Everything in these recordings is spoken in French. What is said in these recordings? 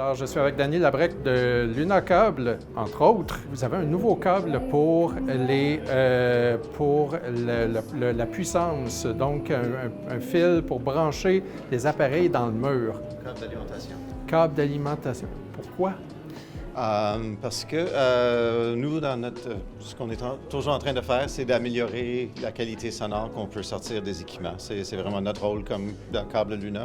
Alors, je suis avec Danny Labrec de Luna Câble, entre autres. Vous avez un nouveau câble pour la puissance, donc un fil pour brancher les appareils dans le mur. Câble d'alimentation. Câble d'alimentation. Pourquoi? Parce que nous, ce qu'on est toujours en train de faire, c'est d'améliorer la qualité sonore qu'on peut sortir des équipements. C'est vraiment notre rôle comme dans le câble Luna.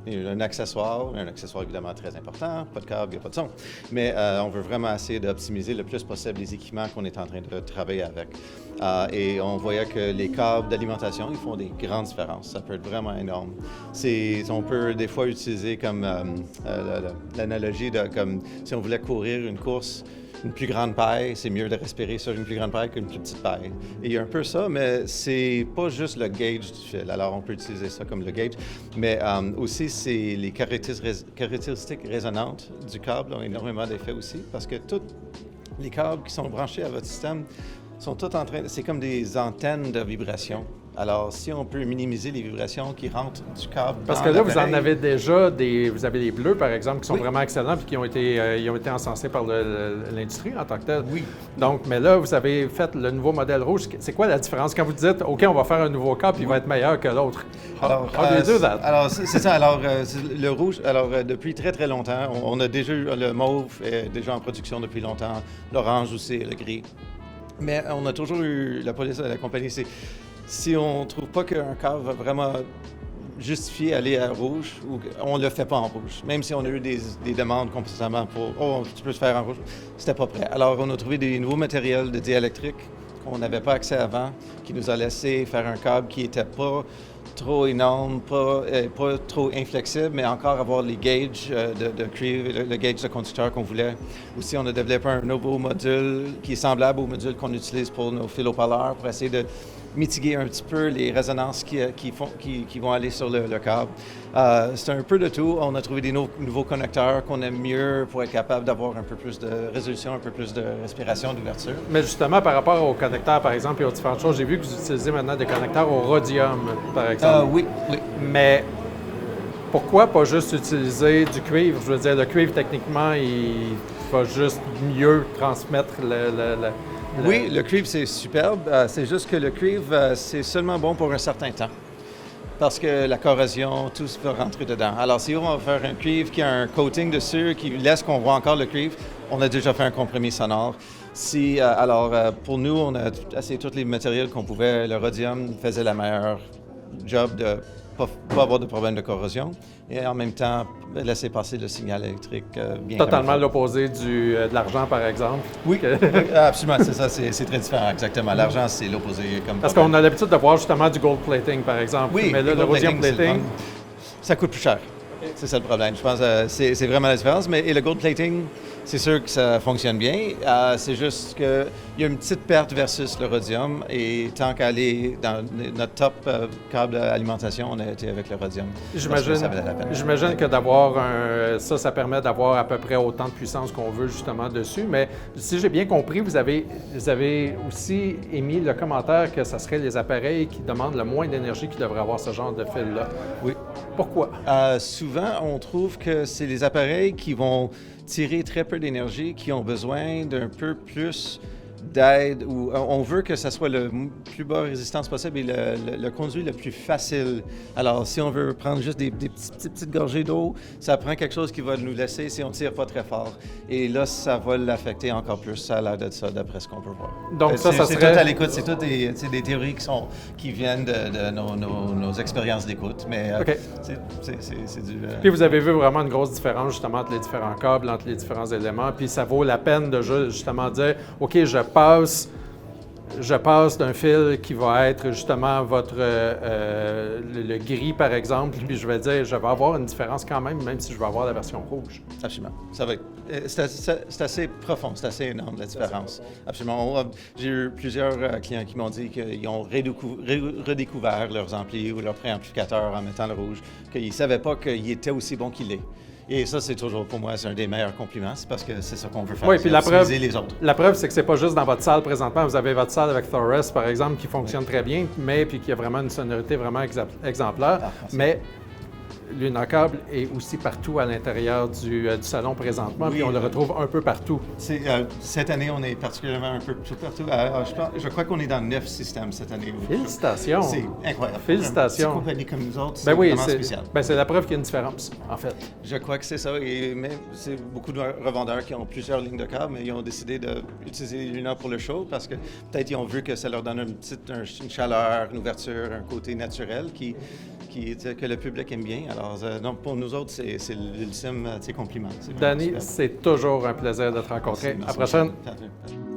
Un accessoire évidemment très important, pas de câble, il n'y a pas de son. Mais on veut vraiment essayer d'optimiser le plus possible les équipements qu'on est en train de travailler avec. Et on voyait que les câbles d'alimentation, ils font des grandes différences. Ça peut être vraiment énorme. On peut des fois utiliser comme l'analogie de comme si on voulait courir une course. Une plus grande paille, c'est mieux de respirer sur une plus grande paille qu'une plus petite paille. Et il y a un peu ça, mais c'est pas juste le gauge du fil. Alors, on peut utiliser ça comme le gauge, mais aussi, c'est les caractéristiques résonantes du câble ont énormément d'effet aussi, parce que tous les câbles qui sont branchés à votre système sont tous c'est comme des antennes de vibration. Alors, si on peut minimiser les vibrations qui rentrent du câble. Parce que là, vous en avez déjà vous avez les bleus, par exemple, qui sont vraiment excellents et qui ont été encensés par l'industrie en tant que telle. Oui. Donc, mais là, vous avez fait le nouveau modèle rouge. C'est quoi la différence quand vous dites, OK, on va faire un nouveau câble puis il va être meilleur que l'autre? Alors, c'est ça. Alors, le rouge, depuis très, très longtemps, on a déjà eu le mauve est déjà en production depuis longtemps, l'orange aussi, le gris. Mais on a toujours eu la police de la compagnie, si on ne trouve pas qu'un câble va vraiment justifier aller à rouge, on ne le fait pas en rouge. Même si on a eu des demandes constamment pour « Oh, tu peux le faire en rouge », c'était pas prêt. Alors, on a trouvé des nouveaux matériels de diélectrique qu'on n'avait pas accès avant, qui nous a laissé faire un câble qui n'était pas trop énorme, pas trop inflexible, mais encore avoir les gauges de cuivre, le gauge de conducteur qu'on voulait. Aussi, on a développé un nouveau module qui est semblable au module qu'on utilise pour nos fils haut-parleurs pour essayer de mitiguer un petit peu les résonances qui vont aller sur le câble. C'est un peu de tout. On a trouvé des nouveaux connecteurs qu'on aime mieux pour être capable d'avoir un peu plus de résolution, un peu plus de respiration, d'ouverture. Mais justement, par rapport aux connecteurs, par exemple, et aux différentes choses, j'ai vu que vous utilisez maintenant des connecteurs au rhodium, par exemple. Oui. Mais pourquoi pas juste utiliser du cuivre? Je veux dire, le cuivre, techniquement, il va juste mieux transmettre Oui, le cuivre, c'est superbe. C'est juste que le cuivre, c'est seulement bon pour un certain temps. Parce que la corrosion, tout va rentrer dedans. Alors, si on va faire un cuivre qui a un coating dessus, qui laisse qu'on voit encore le cuivre, on a déjà fait un compromis sonore. Pour nous, on a essayé tous les matériels qu'on pouvait. Le rhodium faisait la meilleure job de pas avoir de problème de corrosion et en même temps laisser passer le signal électrique bien. Totalement l'opposé de l'argent, par exemple. Oui, absolument, c'est ça, c'est très différent, exactement. L'argent, c'est l'opposé. Parce qu'on a l'habitude de voir justement du gold plating, par exemple. Oui, mais là, le rhodium plating, ça coûte plus cher. Okay. C'est ça le problème. Je pense que c'est vraiment la différence. Et le gold plating, c'est sûr que ça fonctionne bien. C'est juste qu'il y a une petite perte versus le rhodium. Et tant qu'aller dans notre top câble d'alimentation, on a été avec le rhodium. J'imagine que d'avoir ça permet d'avoir à peu près autant de puissance qu'on veut justement dessus. Mais si j'ai bien compris, vous avez aussi émis le commentaire que ce serait les appareils qui demandent le moins d'énergie qui devraient avoir ce genre de fil-là. Oui. Pourquoi? Souvent, on trouve que c'est les appareils qui vont tirer très peu d'énergie, qui ont besoin d'un peu plus d'aide, ou on veut que ça soit le plus bas résistance possible et le conduit le plus facile. Alors, si on veut prendre juste des petites gorgées d'eau, ça prend quelque chose qui va nous laisser si on ne tire pas très fort. Et là, ça va l'affecter encore plus. Ça a l'air de ça, d'après ce qu'on peut voir. Donc ça serait... C'est tout à l'écoute. C'est toutes des théories qui viennent de nos expériences d'écoute. Mais okay. C'est du... Puis vous avez vu vraiment une grosse différence justement entre les différents câbles, entre les différents éléments. Puis ça vaut la peine de justement dire, OK, je passe d'un fil qui va être justement le gris, par exemple, puis je vais dire, je vais avoir une différence quand même si je vais avoir la version rouge. Absolument. Ça va être... C'est assez profond, c'est assez énorme, la différence. Absolument. J'ai eu plusieurs clients qui m'ont dit qu'ils ont redécouvert leurs amplis ou leurs préamplificateurs en mettant le rouge, qu'ils ne savaient pas qu'il était aussi bon qu'il est. Et ça, c'est toujours, pour moi, c'est un des meilleurs compliments. C'est parce que c'est ça qu'on veut faire, oui, puis optimiser les autres. La preuve, c'est que c'est pas juste dans votre salle présentement. Vous avez votre salle avec Thoress, par exemple, qui fonctionne très bien, mais puis qui a vraiment une sonorité vraiment exemplaire. Mais Luna Câble est aussi partout à l'intérieur du salon présentement, Oui, puis on le retrouve un peu partout. Cette année, on est particulièrement un peu partout. Je crois qu'on est dans 9 systèmes cette année. Félicitations! C'est incroyable. Félicitations! Une compagnie comme nous autres, c'est Ben oui, vraiment spécial. c'est la preuve qu'il y a une différence, en fait. Je crois que c'est ça. Et même, c'est beaucoup de revendeurs qui ont plusieurs lignes de câbles, mais ils ont décidé d'utiliser Luna pour le show parce que peut-être ils ont vu que ça leur donne une chaleur, une ouverture, un côté naturel que le public aime bien. Alors, donc pour nous autres, c'est l'ultime compliment. Danny, c'est toujours un plaisir de te rencontrer. Merci, À la prochaine. Patrick.